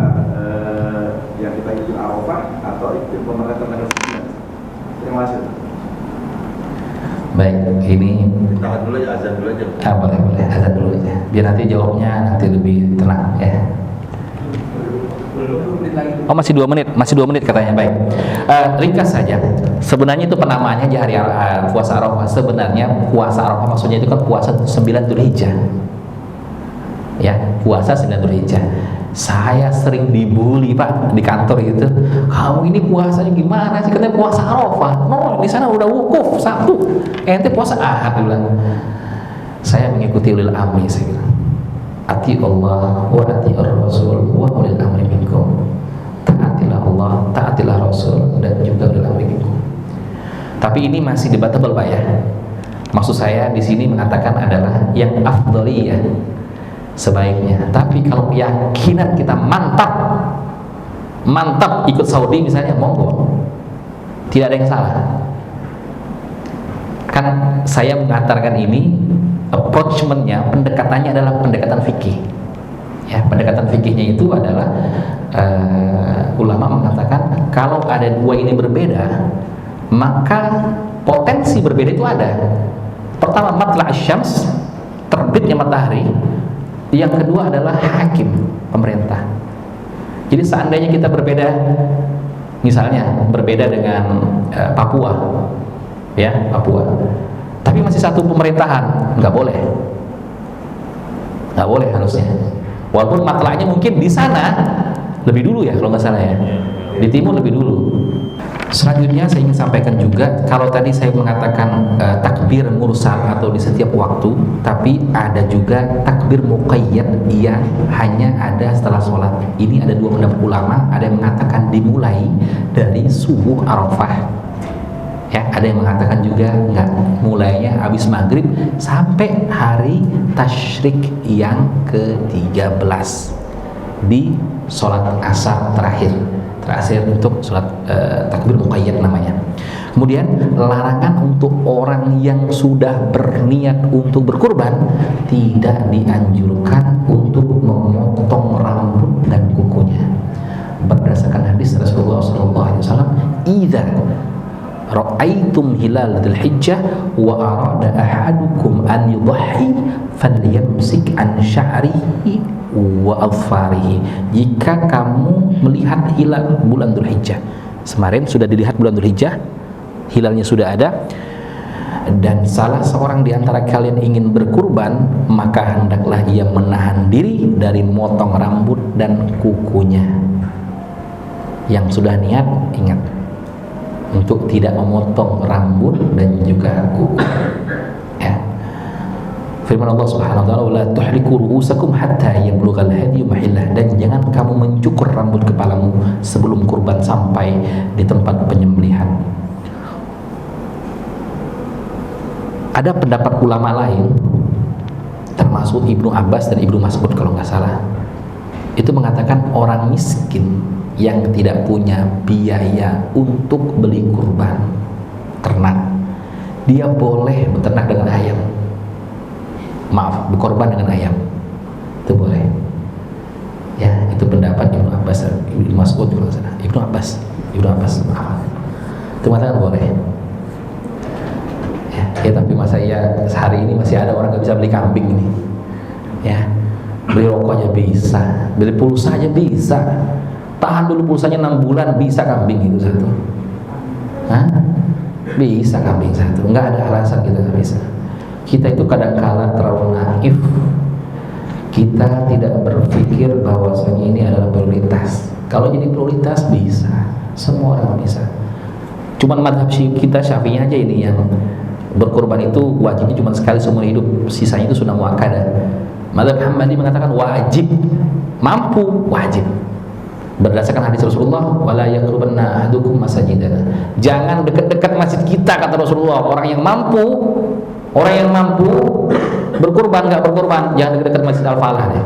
yang kita ikuti Arafah atau ikuti pemerintah tanggal 9? Terima kasih. Baik, ini Tahan dulu ya, azan dulu aja. boleh, azan dulu aja. Biar nanti jawabnya nanti lebih tenang ya. Oh, masih 2 menit katanya. Baik. Ringkas saja. Sebenarnya itu penamaannya di hari puasa Arafah. Sebenarnya puasa Arafah maksudnya itu kan puasa 9 Dzulhijjah. Ya, puasa 9 Dzulhijjah. Saya sering dibully Pak di kantor gitu. Kamu ini puasanya gimana sih? Katanya puasa Arafah. No, di sana udah wukuf Sabtu. Ente puasa Ahad bilang. Saya mengikuti ulil amri, saya bilang. Ati Allah wa ati Rasul wa ulil amri minkum. Taatilah Allah, taatilah Rasul, dan juga ulil amri minkum. Tapi ini masih debatable Pak ya. Maksud saya di sini mengatakan adalah yang afdhaliyah, sebaiknya. Tapi kalau keyakinan kita mantap ikut Saudi misalnya, monggo, tidak ada yang salah. Kan saya mengantarkan ini approachmentnya, pendekatannya adalah pendekatan fikih. Ya, pendekatan fikihnya itu adalah ulama mengatakan kalau ada dua ini berbeda, maka potensi berbeda itu ada. Pertama, matla' syams, terbitnya matahari. Yang kedua adalah hakim, pemerintah. Jadi seandainya kita berbeda, misalnya berbeda dengan Papua, ya Papua, tapi masih satu pemerintahan, nggak boleh harusnya. Walaupun matla'nya mungkin di sana lebih dulu ya, kalau nggak salah ya, di timur lebih dulu. Selanjutnya saya ingin sampaikan juga, kalau tadi saya mengatakan takbir mursal atau di setiap waktu, tapi ada juga takbir muqayyad yang hanya ada setelah sholat. Ini ada dua pendapat ulama, ada yang mengatakan dimulai dari subuh Arafah, ya, ada yang mengatakan juga enggak, mulainya habis maghrib sampai hari tasyrik yang ke-13 di sholat asar terakhir untuk sholat takbir muqayyad namanya. Kemudian larangan untuk orang yang sudah berniat untuk berkurban, tidak dianjurkan untuk memotong rambut dan kukunya. Berdasarkan hadis Rasulullah SAW, "Idza ra'aitum hilal dzulhijjah wa arada ahadukum an yudhhi falyamsik an sya'rihi wa adfarihi." Jika kamu melihat hilal bulan Dzulhijjah, kemarin sudah dilihat bulan Dzulhijjah, hilalnya sudah ada, dan salah seorang di antara kalian ingin berkurban, maka hendaklah ia menahan diri dari memotong rambut dan kukunya. Yang sudah niat, ingat untuk tidak memotong rambut dan juga kuku. Ya. Firman Allah Subhanahu wa taala, "La tuhliku ru'usakum hatta yablughal hadyu mahillah." Dan jangan kamu mencukur rambut kepalamu sebelum kurban sampai di tempat penyembelihan. Ada pendapat ulama lain, termasuk Ibnu Abbas dan Ibnu Mas'ud kalau nggak salah, itu mengatakan orang miskin yang tidak punya biaya untuk beli kurban ternak, dia boleh beternak dengan ayam. Maaf, berkorban dengan ayam, itu boleh. Ya, itu pendapat Ibnu Abbas, Ibnu Mas'ud kalau nggak salah. Ibnu Abbas, maaf, itu mengatakan boleh. Ya, tapi masa ya hari ini masih ada orang nggak bisa beli kambing ini, ya, beli rokoknya bisa, beli pulsa aja bisa, tahan dulu pulsanya 6 bulan bisa kambing itu satu, hah? Bisa kambing satu, nggak ada alasan kita nggak bisa. Kita itu kadang-kala terlalu naif, kita tidak berpikir bahwasanya ini adalah prioritas. Kalau jadi prioritas bisa, semua orang bisa. Cuman madhab kita Syafi'i aja ini yang berkorban itu wajibnya cuma sekali seumur hidup, sisanya itu sunnah muakkadah. Mazhab Hambali mengatakan wajib, mampu wajib. Berdasarkan hadis Rasulullah, wala yaqrubanna ahadukum masajidana. Jangan dekat-dekat masjid kita, kata Rasulullah. Orang yang mampu berkorban nggak berkorban, jangan dekat-dekat masjid Al-Falah deh.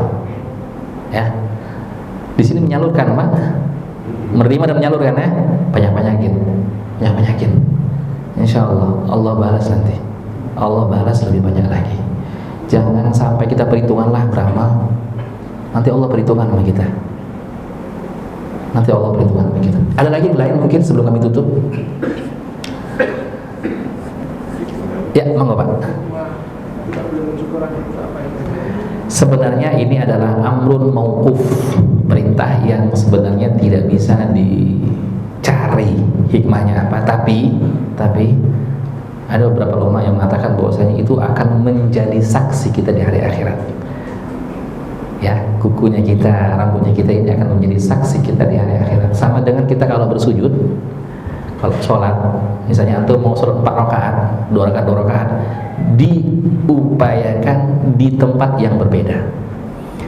Ya. Di sini menyalurkan, Pak. Menerima dan menyalurkan ya. Banyak-banyakin. Insya Allah, Allah balas nanti. Allah balas lebih banyak lagi. Jangan sampai kita perhitunganlah beramal, nanti Allah perhitungan sama kita. Ada lagi yang lain mungkin sebelum kami tutup? Ya, monggo Pak. Sebenarnya ini adalah amrun mauquf, perintah yang sebenarnya tidak bisa dicari hikmahnya apa, tapi ada beberapa ulama yang mengatakan bahwasanya itu akan menjadi saksi kita di hari akhirat. Ya, kukunya kita, rambutnya kita ini akan menjadi saksi kita di hari akhirat. Sama dengan kita kalau bersujud, kalau sholat, misalnya antum mau sholat 4 rakaat, 2 rakaat, diupayakan di tempat yang berbeda.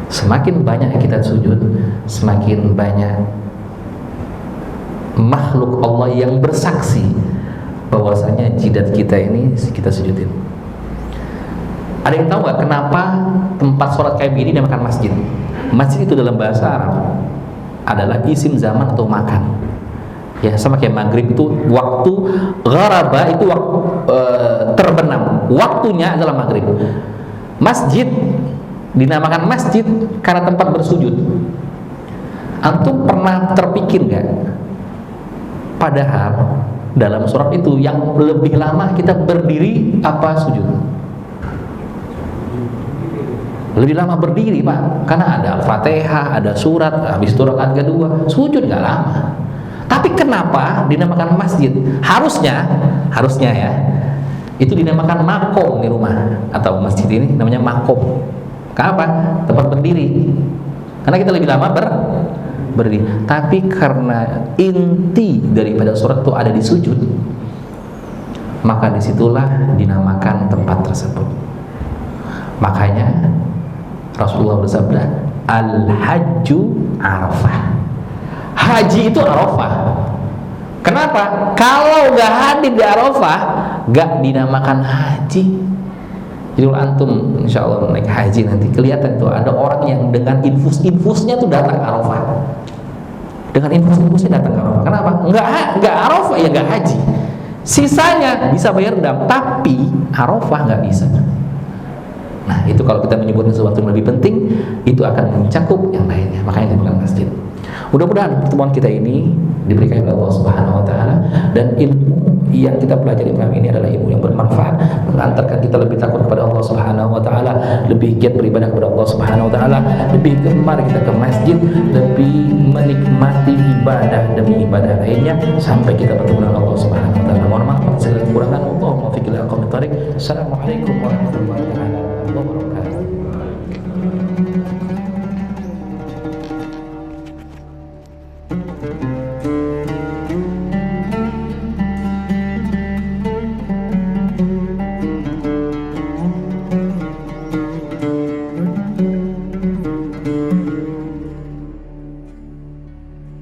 Semakin banyak kita sujud, semakin banyak makhluk Allah yang bersaksi bahwasanya jidat kita ini kita sujudin. Ada yang tahu nggak kenapa tempat sholat kayak begini dinamakan masjid? Masjid itu dalam bahasa Arab adalah isim zaman atau makan. Ya, sama kayak maghrib itu waktu gharaba, itu waktu terbenam, waktunya adalah maghrib. Masjid dinamakan masjid karena tempat bersujud. Antum pernah terpikir nggak? Padahal dalam surat itu yang lebih lama kita berdiri apa sujud? Lebih lama berdiri, Pak, karena ada Al-Fatihah, ada surat, habis itu rakaat kedua, sujud nggak lama. Tapi kenapa dinamakan masjid? Harusnya ya, itu dinamakan makom di rumah atau masjid ini namanya makom. Kenapa? Tempat berdiri. Karena kita lebih lama berdiri. Tapi karena inti daripada surat itu ada di sujud, maka disitulah dinamakan tempat tersebut. Makanya Rasulullah bersabda, Al-Hajju Arafah. Haji itu Arafah. Kenapa? Kalau nggak hadir di Arafah, nggak dinamakan haji. Jadi antum insya Allah naik haji nanti kelihatan tuh ada orang yang dengan infusnya tuh datang ke Arafah. Dengan infusnya datang ke Arafah. Kenapa? Nggak Arafah ya nggak haji. Sisanya bisa bayar dam, tapi Arafah nggak bisa. Nah, itu kalau kita menyebutkan sesuatu yang lebih penting, itu akan mencakup yang lainnya. Makanya di bukan masjid. Mudah-mudahan pertemuan kita ini diberikan oleh Allah Subhanahu wa taala, dan ilmu yang kita pelajari malam ini adalah ilmu yang bermanfaat, mengantarkan kita lebih takut kepada Allah Subhanahu wa taala, lebih giat beribadah kepada Allah Subhanahu wa taala, lebih gemar kita ke masjid, lebih menikmati ibadah demi ibadah lainnya sampai kita bertemu dengan Allah Subhanahu wa taala. Mohon maaf atas segala kekurangan. Allahumma fiqil aqwamit thariq. Assalamualaikum warahmatullahi wabarakatuh.